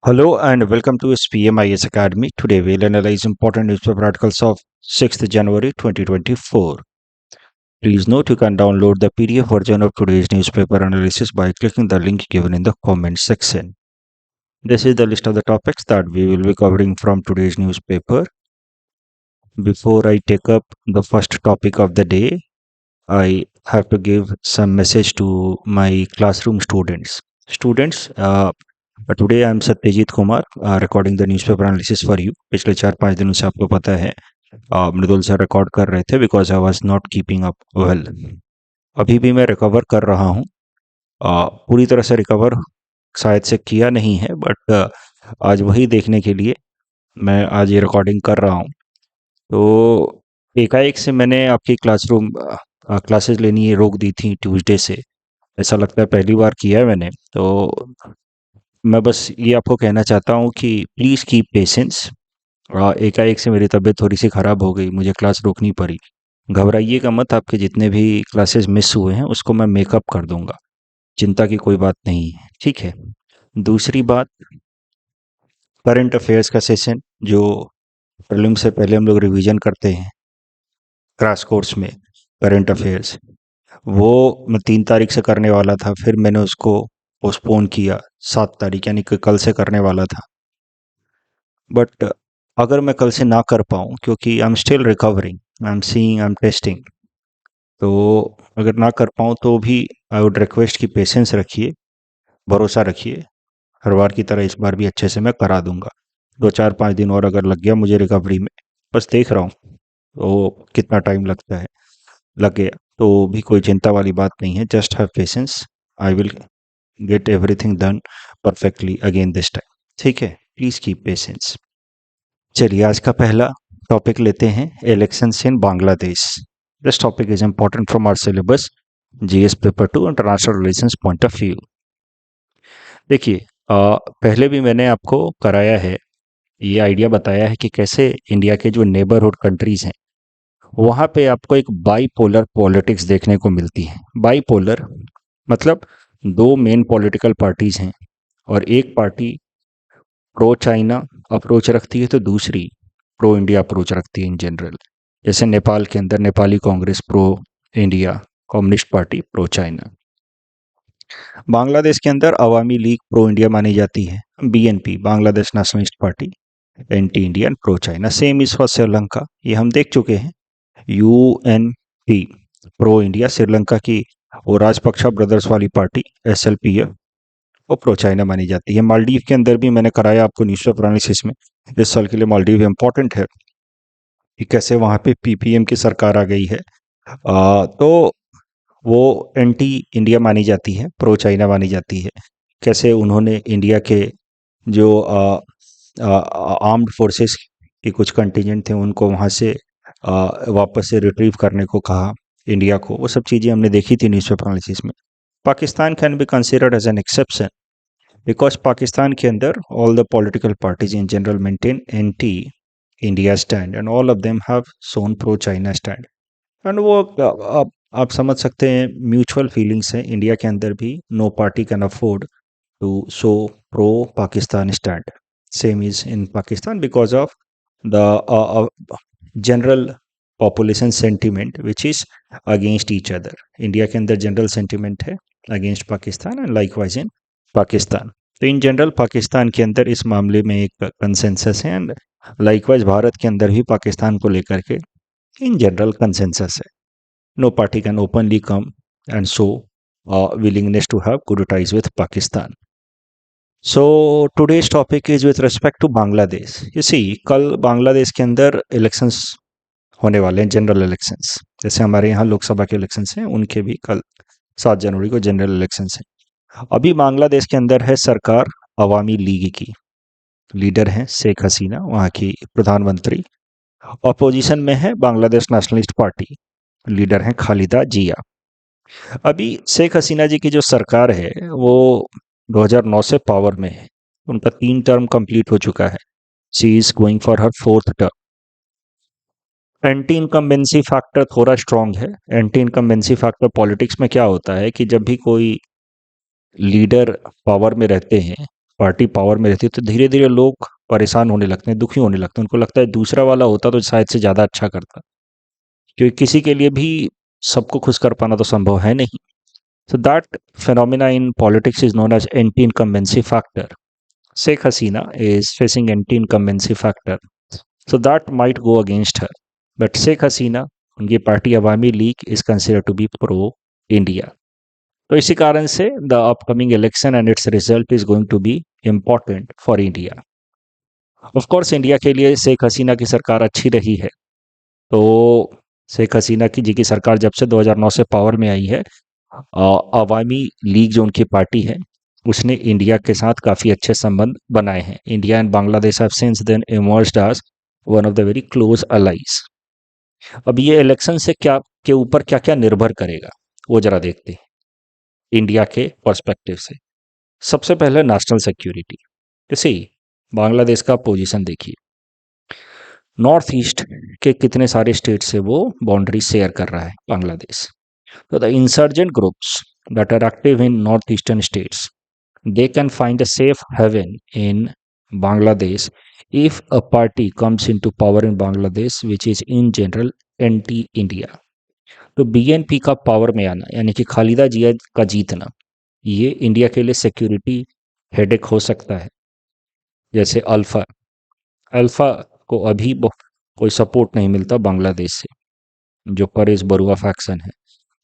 Hello and welcome to SPMIS Academy. Today we'll analyze important newspaper articles of 6th January 2024. Please note you can download the PDF version of today's newspaper analysis by clicking the link given in the comment section. This is the list of the topics that we will be covering from today's newspaper. Before I take up the first topic of the day, I have to give some message to my classroom students. Today I am Satyajit Kumar recording the newspaper analysis for you. पिछले 4-5 दिनों से आपको पता है मृदुल sir record कर रहे थे because I was not keeping up well. अभी भी मैं रिकवर कर रहा हूँ. पूरी तरह से रिकवर शायद से किया नहीं है बट आज वही देखने के लिए मैं आज ये रिकॉर्डिंग कर रहा हूँ. तो एकाएक से मैंने आपकी क्लासरूम क्लासेस लेनी रोक दी थी ट्यूसडे से. ऐसा लगता है पहली बार किया है मैंने. तो मैं बस ये आपको कहना चाहता हूँ कि प्लीज़ कीप पेशेंस. एकाएक से मेरी तबीयत थोड़ी सी ख़राब हो गई, मुझे क्लास रोकनी पड़ी. घबराइएगा मत, आपके जितने भी क्लासेस मिस हुए हैं उसको मैं मेकअप कर दूंगा. चिंता की कोई बात नहीं है, ठीक है. दूसरी बात, करंट अफेयर्स का सेशन जो प्रीलिम से पहले हम लोग रिवीजन करते हैं क्रैश कोर्स में करंट अफेयर्स, वो मैं 3 तारीख से करने वाला था. फिर मैंने उसको पोस्टपोन किया 7 तारीख, यानी कि कल से करने वाला था. बट अगर मैं कल से ना कर पाऊँ, क्योंकि I am still recovering, I am seeing, I am testing, तो अगर ना कर पाऊँ तो भी आई वुड रिक्वेस्ट कि पेशेंस रखिए, भरोसा रखिए. हर बार की तरह इस बार भी अच्छे से मैं करा दूंगा. 2-4-5 दिन और अगर लग गया मुझे रिकवरी में, बस देख रहा हूँ तो कितना टाइम लगता है, लग गया तो भी कोई चिंता वाली बात नहीं है. Just have patience, I will get everything done perfectly again this time, ठीक है. Please keep patience. चलिए आज का पहला टॉपिक लेते हैं, elections in Bangladesh. This topic is important from our syllabus GS paper 2 international relations point of view. देखिए, पहले भी मैंने आपको कराया है, ये आइडिया बताया है कि कैसे इंडिया के जो नेबरहुड कंट्रीज हैं वहाँ पे आपको एक बाईपोलर पॉलिटिक्स देखने को मिलती है. बाईपोलर मतलब दो मेन पॉलिटिकल पार्टीज हैं और एक पार्टी प्रो चाइना अप्रोच रखती है तो दूसरी प्रो इंडिया अप्रोच रखती है इन जनरल. जैसे नेपाल के अंदर Nepali Congress pro India, communist party pro China. Bangladesh के अंदर अवामी लीग प्रो इंडिया मानी जाती है, BNP Bangladesh nationalist party anti Indian pro China. Same is for Sri Lanka, ये हम देख चुके हैं. यूएनपी प्रो इंडिया श्रीलंका की, और राजपक्षा ब्रदर्स वाली पार्टी एसएलपीएफ वो प्रो चाइना मानी जाती है. मालदीव के अंदर भी मैंने कराया आपको न्यूज़पेपर एनालिसिस में. इस साल के लिए मालदीव इंपॉर्टेंट है कि कैसे वहाँ पे पीपीएम की सरकार आ गई है. तो वो एंटी इंडिया मानी जाती है, प्रो चाइना मानी जाती है. कैसे उन्होंने इंडिया के जो आर्म्ड फोर्सेस के कुछ कंटिजेंट थे उनको वहाँ से वापस से रिट्रीव करने को कहा इंडिया को, वो सब चीज़ें हमने देखी थी न्यूज़पेपर एनालिसिस में. Pakistan can be considered as an exception because Pakistan के अंदर all the political parties in general maintain anti India stand and all of them have shown pro China stand. एंड वो आप समझ सकते हैं म्यूचुअल फीलिंग्स हैं इंडिया के अंदर भी. No party can afford to show pro Pakistan stand. Same is in Pakistan because of the general population sentiment which is against each other. India के अंदर जनरल सेंटिमेंट है against Pakistan and likewise in Pakistan. तो in general Pakistan के अंदर इस मामले में एक कंसेंसस है एंड लाइकवाइज भारत के अंदर भी पाकिस्तान को लेकर के इन जनरल कंसेंसस है. No party can openly come and show willingness to have good ties with Pakistan. So today's topic is with respect to Bangladesh. You see, कल बांग्लादेश के अंदर इलेक्शंस होने वाले हैं, जनरल इलेक्शंस. जैसे हमारे यहाँ लोकसभा के इलेक्शंस हैं, उनके भी कल 7 जनवरी को जनरल इलेक्शंस हैं. अभी बांग्लादेश के अंदर है सरकार अवामी लीग की, लीडर हैं शेख हसीना, वहाँ की प्रधानमंत्री. अपोजिशन में है बांग्लादेश नेशनलिस्ट पार्टी, लीडर हैं खालिदा जिया. अभी शेख हसीना जी की जो सरकार है वो 2009 से पावर में है. उनका 3 टर्म कंप्लीट हो चुका है. She is going for her 4th term. Anti incumbency factor थोड़ा स्ट्रांग है. एंटी इनकम्बेंसी फैक्टर पॉलिटिक्स में क्या होता है कि जब भी कोई लीडर पावर में रहते हैं पार्टी पावर में रहती है तो धीरे धीरे लोग परेशान होने लगते हैं, दुखी होने लगते हैं, उनको लगता है दूसरा वाला होता तो शायद से ज्यादा अच्छा करता, क्योंकि किसी के लिए भी सबको खुश कर पाना तो संभव है नहीं. So that phenomena in politics is known as anti-incumbency factor. Sheikh Hasina is facing anti-incumbency factor. So that might go against her. But Sheikh Hasina, उनकी party Awami league is considered to be pro-India. तो इसी कारण से the upcoming election and its result is going to be important for India. Of course, India के लिए शेख हसीना की सरकार अच्छी रही है. तो शेख हसीना की जी की सरकार जब से 2009 से पावर में आई है, अवामी लीग जो उनकी पार्टी है उसने इंडिया के साथ काफ़ी अच्छे संबंध बनाए हैं. India and Bangladesh have since then emerged as one of the very close allies. अब ये इलेक्शन से क्या के ऊपर क्या क्या निर्भर करेगा वो जरा देखते हैं इंडिया के पर्सपेक्टिव से. सबसे पहले नेशनल सिक्योरिटी. जैसे ही बांग्लादेश का पोजीशन देखिए, नॉर्थ ईस्ट के कितने सारे स्टेट से वो बाउंड्री शेयर कर रहा है Bangladesh. So the insurgent groups that are active in northeastern states, they can find a safe haven in Bangladesh if a party comes into power in Bangladesh which is in general anti-India. तो BNP का power में आना यानी कि खालिदा जिया का जीतना, ये India के लिए सिक्योरिटी हेडेक हो सकता है. जैसे अल्फा अल्फा को अभी कोई सपोर्ट नहीं मिलता बांग्लादेश से, जो परेश बरुआ फैक्शन है,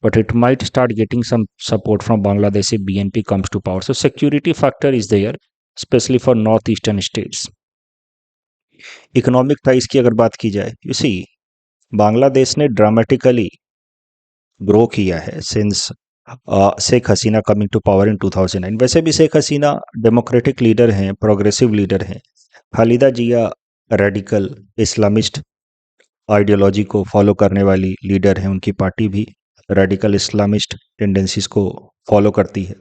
but it might start getting some support from Bangladesh if BNP comes to power. So security factor is there, especially for northeastern states. Economic price की अगर बात की जाए, यू सी बांग्लादेश ने ड्रामेटिकली ग्रो किया है since Sheikh Hasina coming to power in 2009. वैसे भी शेख हसीना डेमोक्रेटिक लीडर हैं, प्रोग्रेसिव लीडर हैं. Khaleda Zia radical Islamist ideology को फॉलो करने वाली लीडर हैं, उनकी पार्टी भी रेडिकल इस्लामिस्ट टेंडेंसीज को फॉलो करती है.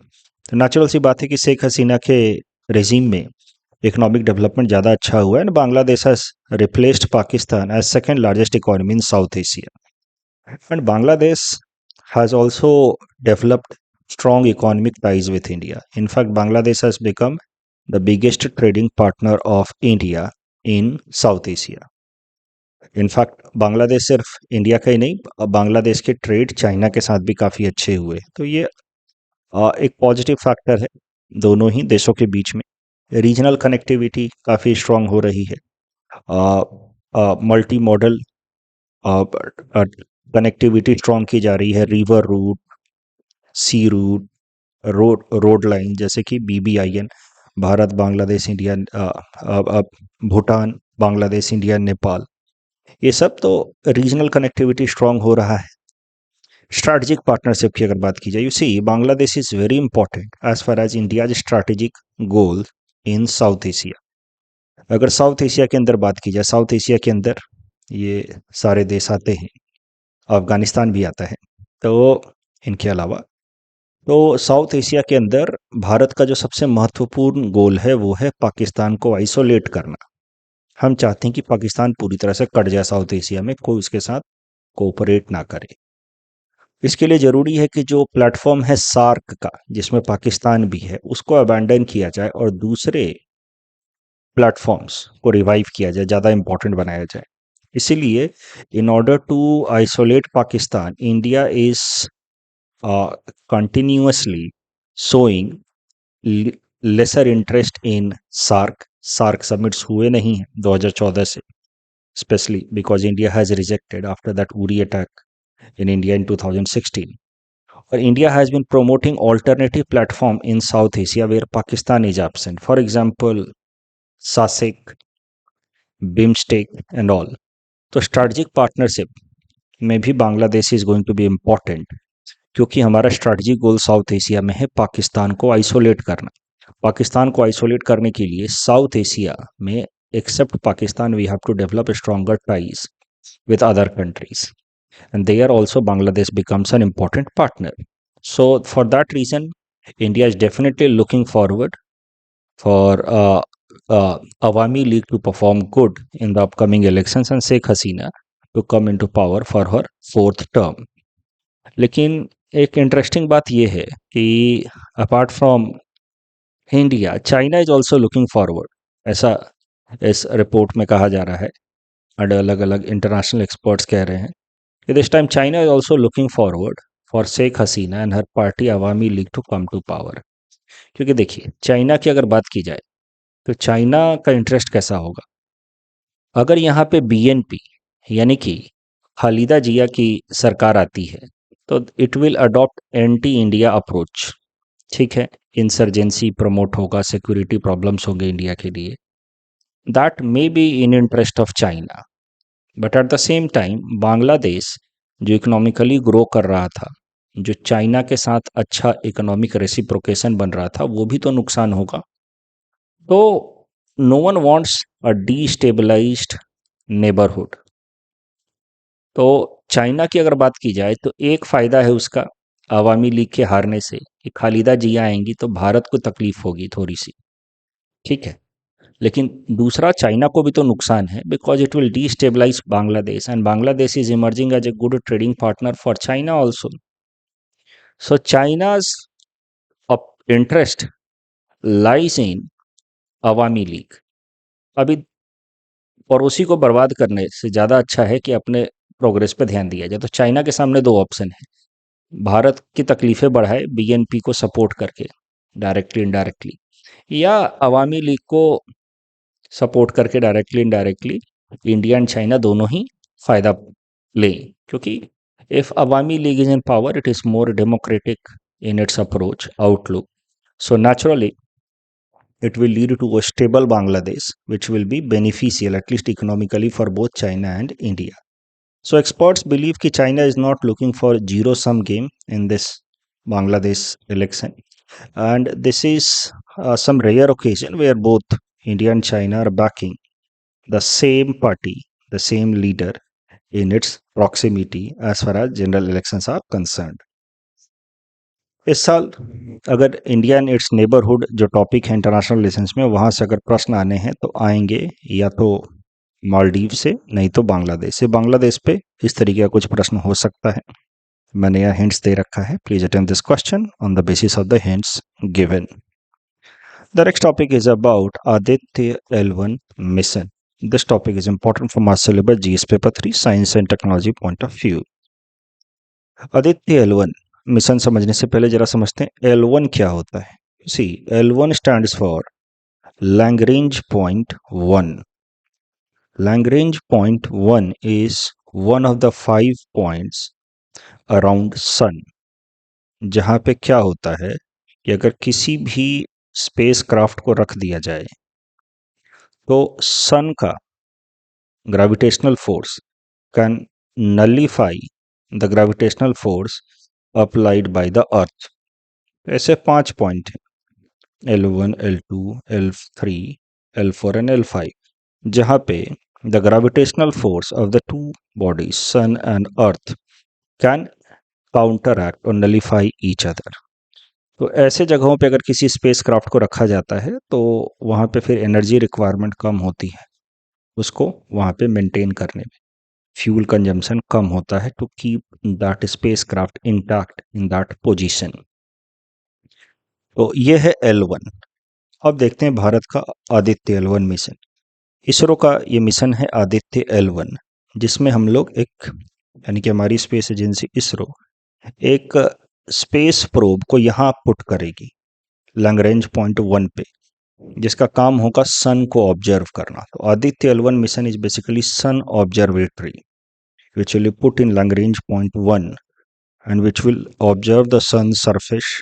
तो नेचुरल सी बात है कि शेख हसीना के रेजीम में इकोनॉमिक डेवलपमेंट ज़्यादा अच्छा हुआ है. And Bangladesh has replaced Pakistan as second largest economy in South Asia. And Bangladesh has also developed strong economic ties with India. In fact, Bangladesh has become the biggest trading partner of India in South Asia. In fact Bangladesh सिर्फ India का ही नहीं, बांग्लादेश के trade China के साथ भी काफ़ी अच्छे हुए. तो ये एक पॉजिटिव फैक्टर है दोनों ही देशों के बीच में. रीजनल कनेक्टिविटी काफ़ी स्ट्रांग हो रही है. मल्टी मॉडल कनेक्टिविटी स्ट्रांग की जा रही है. रिवर रूट, सी रूट, रोड लाइन जैसे कि BBIN, Bharat Bangladesh India, Bhutan Bangladesh India Nepal, ये सब तो रीजनल कनेक्टिविटी स्ट्रांग हो रहा है. स्ट्रैटेजिक पार्टनरशिप की अगर बात की जाए, you see Bangladesh is very important as far as India strategic goal in South Asia. अगर साउथ एशिया के अंदर बात की जाए, साउथ एशिया के अंदर ये सारे देश आते हैं, अफगानिस्तान भी आता है. तो इनके अलावा तो साउथ एशिया के अंदर भारत का जो सबसे महत्वपूर्ण गोल है वो है पाकिस्तान को आइसोलेट करना. हम चाहते हैं कि पाकिस्तान पूरी तरह से कट जाए साउथ एशिया में, कोई उसके साथ कोऑपरेट ना करे. इसके लिए ज़रूरी है कि जो प्लेटफॉर्म है सार्क का, जिसमें पाकिस्तान भी है, उसको अबैंडन किया जाए और दूसरे प्लेटफॉर्म्स को रिवाइव किया जाए, ज़्यादा इंपॉर्टेंट बनाया जाए. इसीलिए in order to isolate Pakistan, India is continuously showing lesser interest in SAARC. SAARC summits हुए नहीं हैं 2014 से, especially because India has rejected after that Uri attack in India in 2016. Or India has been promoting alternative platform in South Asia where Pakistan is absent. For example, SASEC, BIMSTEC and all. तो strategic partnership में भी Bangladesh is going to be important, क्योंकि हमारा strategic गोल south Asia में है पाकिस्तान को isolate करना. पाकिस्तान को आइसोलेट करने के लिए साउथ एशिया में except Pakistan, we have to develop stronger ties with other countries. And there also Bangladesh becomes an important partner. So for that reason, India is definitely looking forward for Awami League to perform good in the upcoming elections and Sheikh Hasina to come into power for her 4th term. लेकिन एक interesting बात यह है कि apart from India, China is also looking forward, ऐसा इस report में कहा जा रहा है। अलग अलग इंटरनेशनल एक्सपर्ट्स कह रहे हैं कि this time China is also looking forward for Sheikh Hasina and her party Awami League to come to power. क्योंकि देखिए, चाइना की अगर बात की जाए तो चाइना का इंटरेस्ट कैसा होगा, अगर यहाँ पे बीएनपी यानी कि खालिदा जिया की सरकार आती है तो it will adopt anti India approach. ठीक है, इंसर्जेंसी प्रमोट होगा, सिक्योरिटी प्रॉब्लम्स होंगे इंडिया के लिए, that may be in interest of China. But at the same time Bangladesh जो इकोनॉमिकली ग्रो कर रहा था, जो चाइना के साथ अच्छा इकोनॉमिक रेसिप्रोकेशन बन रहा था, वो भी तो नुकसान होगा। तो no one wants a destabilised neighbourhood. तो चाइना की अगर बात की जाए तो एक फ़ायदा है उसका अवामी लीग के हारने से कि खालिदा जिया आएंगी तो भारत को तकलीफ होगी थोड़ी सी। ठीक है, लेकिन दूसरा चाइना को भी तो नुकसान है because it will destabilise Bangladesh and Bangladesh is emerging as a good trading partner for China also. So China's interest lies in Awami League. अभी पड़ोसी को बर्बाद करने से ज़्यादा अच्छा है कि अपने प्रोग्रेस पे ध्यान दिया जाए। तो चाइना के सामने दो ऑप्शन है, भारत की तकलीफें बढ़ाए बीएनपी को सपोर्ट करके डायरेक्टली इनडायरेक्टली, या अवामी लीग को सपोर्ट करके directly indirectly India and China दोनों ही फायदा लें। क्योंकि if Awami league is in power it is more democratic in its approach outlook, so naturally it will lead to a stable Bangladesh which will be beneficial at least economically for both China and India. So experts believe that China is not looking for zero sum game in this Bangladesh election, and this is some rare occasion where both India and China are backing the same party, the same leader in its proximity as far as general elections are concerned. इस साल अगर India and it's neighbourhood जो topic है international relations में, वहाँ से अगर प्रश्न आने हैं तो आएंगे या तो मालदीव से, नहीं तो बांग्लादेश से। बांग्लादेश पे इस तरीके का कुछ प्रश्न हो सकता है, मैंने यहाँ हिंट्स दे रखा है। Please attend this question on the basis of the hints given. The next topic is about Aditya L1 mission. This topic is important for mass syllabus GS paper 3 science and technology point of view. Aditya L1 mission समझने से पहले जरा समझते हैं L1 क्या होता है। सी, L1 stands for Lagrange point 1। Lagrange point 1 is one of the 5 points around sun, जहाँ पे क्या होता है कि अगर किसी भी स्पेस क्राफ्ट को रख दिया जाए तो सन का gravitational force can nullify the gravitational force applied by the earth. ऐसे 5 पॉइंट हैं, L1, L2, L3, L4 and L5, जहाँ पे the gravitational force of the two bodies, sun and earth, can counteract or nullify each other। तो ऐसे जगहों पे अगर किसी स्पेस क्राफ्ट को रखा जाता है तो वहाँ पे फिर एनर्जी रिक्वायरमेंट कम होती है, उसको वहाँ पे मेंटेन करने में फ्यूल कंजम्पशन कम होता है to keep that spacecraft intact in that position. तो ये है L1। अब देखते हैं भारत का आदित्य L1 मिशन। इसरो का ये मिशन है आदित्य L1, जिसमें हम लोग एक, यानी कि हमारी स्पेस एजेंसी इसरो एक स्पेस प्रोब को यहाँ पुट करेगी लैग्रेंज पॉइंट 1 पे, जिसका काम होगा सन को ऑब्जर्व करना। तो Aditya L1 mission is basically sun observatory which will put in Lagrange point 1 and which will observe the sun surface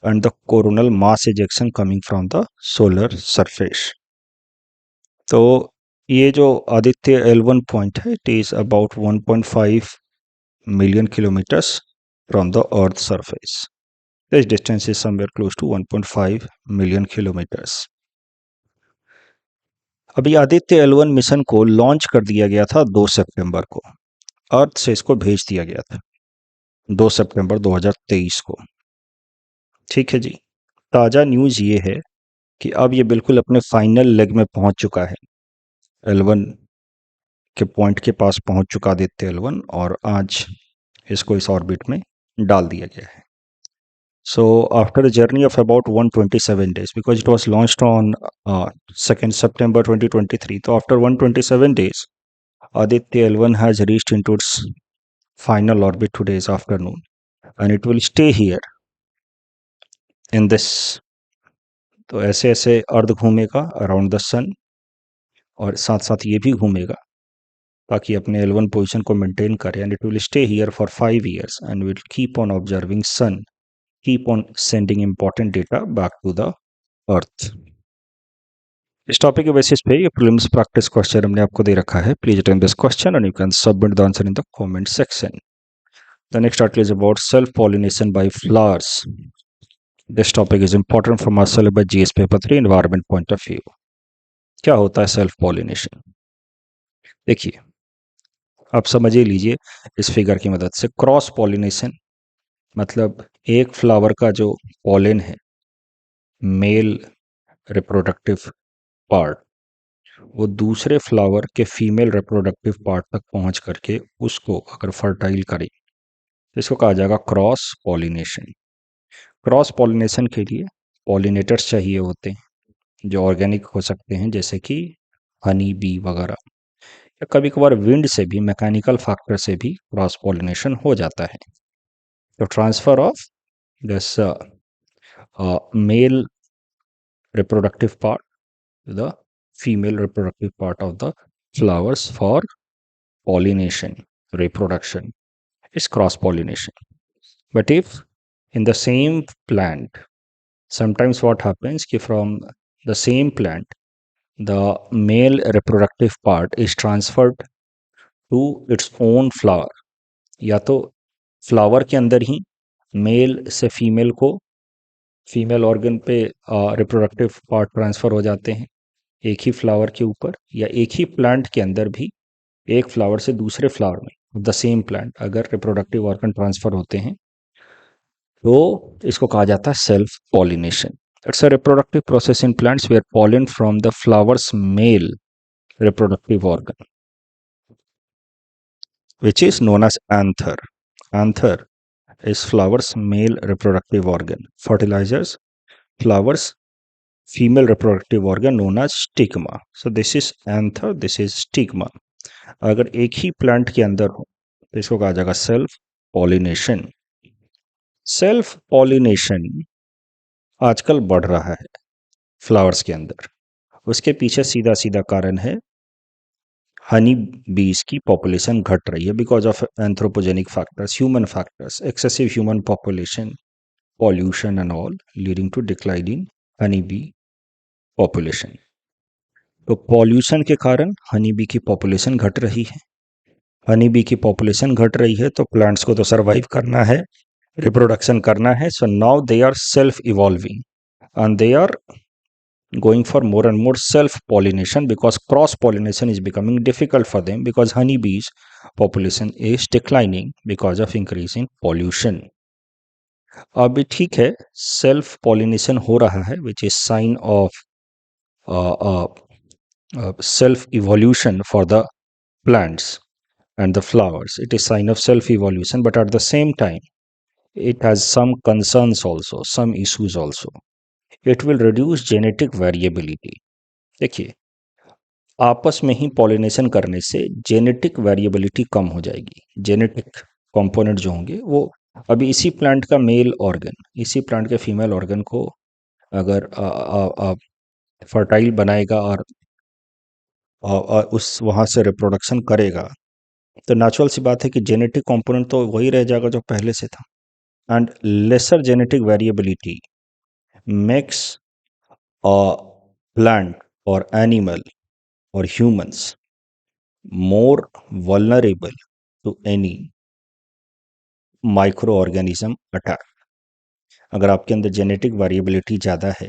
and the coronal mass ejection coming from the solar surface. तो ये जो आदित्य L1 पॉइंट है it is about 1.5 million kilometers from the earth surface। This distance is somewhere close to 1.5 million kilometers। अभी Aditya L1 mission को launch कर दिया गया था 2 सितंबर को, अर्थ से इसको भेज दिया गया था 2 सितंबर 2023 को। ठीक है जी, ताज़ा न्यूज़ ये है कि अब ये बिल्कुल अपने फाइनल लेग में पहुंच चुका है, L1 के पॉइंट के पास पहुंच चुका आदित्य L1, और आज इसको इस ऑर्बिट में डाल दिया गया है। So after a journey of about 127 days, because it was launched on 2nd September 2023, so after 127 days, Aditya L1 has reached into its final orbit today's afternoon, and it will stay here in this. तो ऐसे ऐसे अर्थ घूमेगा around the सन, और साथ साथ ये भी घूमेगा ताकि अपने L1 पोजीशन को मेंटेन करे, and it will stay here for 5 years and will keep on observing sun, keep on sending important data back to the earth. इस टॉपिक के बेसिस पे ये प्रीलिम्स प्रैक्टिस क्वेश्चन हमने आपको दे रखा है। Please attend this question and you can submit the answer in the comment section. The next article is about self pollination by flowers. This topic is important from our syllabus GS paper 3 environment point of view. क्या होता है self pollination? देखिए, आप समझ ही लीजिए इस figure की मदद से। क्रॉस पॉलिनेशन मतलब एक फ्लावर का जो पॉलिन है, मेल रिप्रोडक्टिव पार्ट, वो दूसरे फ्लावर के फीमेल रिप्रोडक्टिव पार्ट तक पहुंच करके उसको अगर फर्टाइल करे तो इसको कहा जाएगा क्रॉस पॉलिनेशन। क्रॉस पॉलिनेशन के लिए पॉलिनेटर्स चाहिए होते हैं जो ऑर्गेनिक हो सकते हैं, जैसे कि हनी बी वगैरह, या कभी कभार विंड से भी, मैकेनिकल फैक्टर से भी क्रॉस पॉलिनेशन हो जाता है। तो transfer of this male reproductive part to the female reproductive part of the flowers for pollination, reproduction. It's cross pollination. But if in the same plant, sometimes what happens कि from the same plant the male reproductive part is transferred to its own flower, या तो flower के अंदर ही mail से female को, female organ पे reproductive part transfer हो जाते हैं एक ही फ्लावर के ऊपर, या एक ही प्लांट के अंदर भी एक फ्लावर से दूसरे फ्लावर में द सेम प्लांट अगर रिप्रोडक्टिव ऑर्गन ट्रांसफर होते हैं तो इसको कहा जाता है self pollination. It's a reproductive process in plants where pollen from the flowers male reproductive organ, which is known as anther. Anther is flower's male reproductive organ. Fertilizers flowers female reproductive organ known as stigma. So this is anther, this is stigma. अगर एक ही plant के अंदर हो तो इसको कहा जाएगा self pollination. Self pollination आजकल बढ़ रहा है फ्लावर्स के अंदर। उसके पीछे सीधा सीधा कारण है हनी बीज की पॉपुलेशन घट रही है because of anthropogenic factors, human factors, excessive human population, pollution and all leading to decline in honey bee population. तो पॉल्यूशन के कारण हनी बी की पॉपुलेशन घट रही है। हनी बी की पॉपुलेशन घट रही है तो प्लांट्स को तो सर्वाइव करना है, रिप्रोडक्शन करना है। So now they are self evolving and they are going for more and more self pollination because cross pollination is becoming difficult for them because honeybees population is declining because of increase in pollution. अभी ठीक है, self pollination हो रहा है which is sine of self evolution for the plants and the flowers. It is sign of self evolution, but at the same time it has some concerns also, some issues also. It will reduce genetic variability. देखिए, आपस में ही pollination करने से genetic variability कम हो जाएगी। Genetic component जो होंगे वो अभी इसी प्लांट का मेल ऑर्गन इसी प्लांट के फीमेल ऑर्गन को अगर फर्टाइल बनाएगा और उस वहाँ से रिप्रोडक्शन करेगा तो नेचुरल सी बात है कि जेनेटिक कंपोनेंट तो वही रह जाएगा जो पहले से था। And lesser genetic variability makes a plant और animal or humans more vulnerable to any microorganism attack. अगर आपके अंदर जेनेटिक वेरिएबिलिटी ज़्यादा है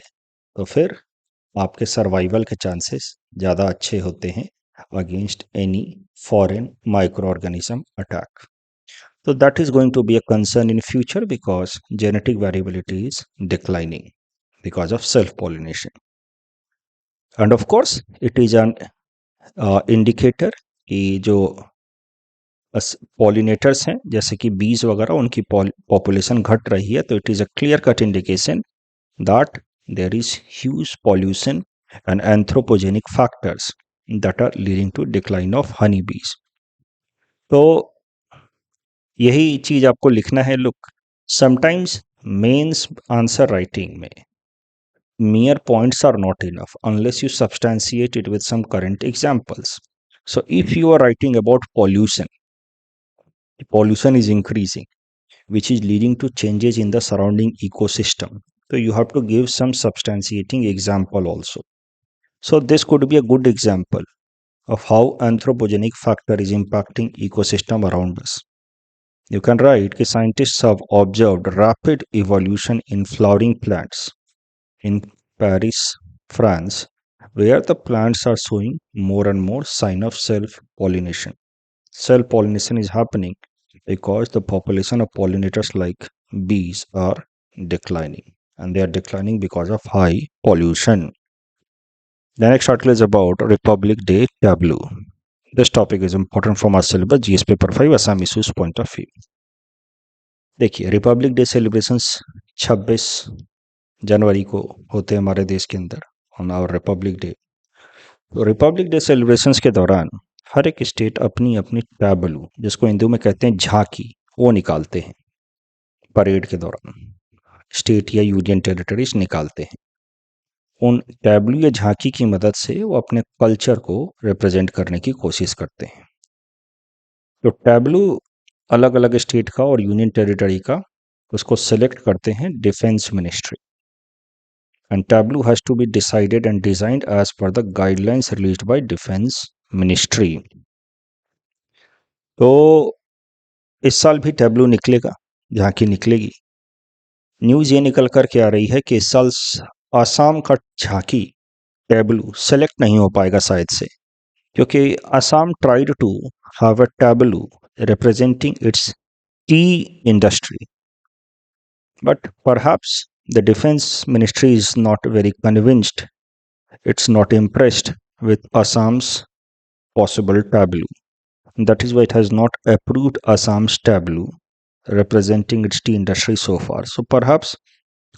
तो फिर आपके सर्वाइवल के चांसेस ज़्यादा अच्छे होते हैं against any foreign micro organism attack. So that is going to be a concern in future because genetic variability is declining because of self-pollination. And of course, it is an indicator कि जो pollinators हैं जैसे कि बीज वगैरह, उनकी population घट रही है, तो it is a clear cut indication that there is huge pollution and anthropogenic factors that are leading to decline of honey bees. तो यही चीज आपको लिखना है। Look, sometimes mains answer writing में mere points are not enough unless you substantiate it with some current examples. So if you are writing about pollution is increasing, which is leading to changes in the surrounding ecosystem. So you have to give some substantiating example also. So this could be a good example of how anthropogenic factor is impacting ecosystem around us. You can write that scientists have observed rapid evolution in flowering plants in Paris, France, where the plants are showing more and more sign of self-pollination. Self-pollination is happening because the population of pollinators like bees are declining, and they are declining because of high pollution. The next article is about Republic Day tableau. This topic is important from our syllabus GS paper 5 Assam issues point of view. देखिए, Republic day celebrations 26 जनवरी को होते हैं हमारे देश के अंदर on our Republic day. तो Republic day celebrations के दौरान हर एक स्टेट अपनी अपनी टैबलू, जिसको हिंदू में कहते हैं झांकी, वो निकालते हैं। परेड के दौरान स्टेट या यूनियन टेरिटरीज निकालते हैं। उन टैबलू या झांकी की मदद से वो अपने कल्चर को रिप्रेजेंट करने की कोशिश करते हैं। तो टैबलू अलग अलग स्टेट का और यूनियन टेरिटरी का, उसको सिलेक्ट करते हैं defence ministry, and tableau has to be decided and designed as per the guidelines released by defense ministry. तो इस साल भी टैबलू निकलेगा, झांकी निकलेगी। न्यूज ये निकल कर के आ रही है कि इस साल आसाम का झांकी टैबलू सेलेक्ट नहीं हो पाएगा शायद से, क्योंकि Assam tried to have a tableau representing its tea industry, but perhaps the defense ministry is not very convinced, it's not impressed with Assam's possible tableau. That is why it has not approved Assam's tableau representing its tea industry so far. So perhaps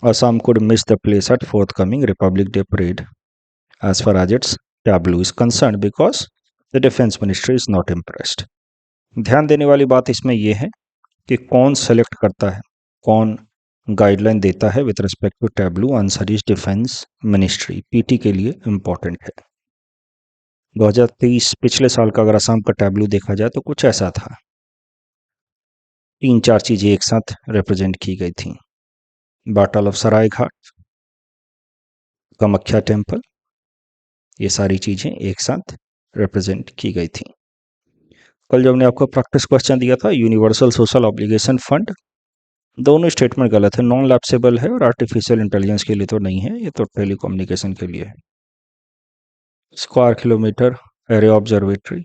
Assam could miss the place at forthcoming Republic Day parade as far as its tableau is concerned, because the defense ministry is not impressed. ध्यान देने वाली बात इसमें यह है कि कौन select करता है, कौन गाइडलाइन देता है with respect to tableau. Answer is defence ministry. PT के लिए इंपॉर्टेंट है। 2023 पिछले साल का अगर असम का टैबलू देखा जाए तो कुछ ऐसा था। 3-4 चीजें एक साथ रिप्रेजेंट की गई थी। Battle of Sarai Ghat, Kamakhya temple, ये सारी चीजें एक साथ रिप्रेजेंट की गई थी। कल जब हमने आपको प्रैक्टिस क्वेश्चन दिया था यूनिवर्सल सोशल ऑब्लिगेशन फंड, दोनों स्टेटमेंट गलत है। नॉन लैप्सेबल है और आर्टिफिशियल इंटेलिजेंस के लिए तो नहीं है, ये तो टेलीकम्युनिकेशन के लिए है। Square kilometre array observatory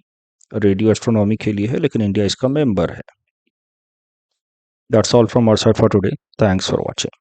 radio astronomy के लिए है, लेकिन इंडिया इसका मेंबर है। That's all from our side for today. Thanks for watching.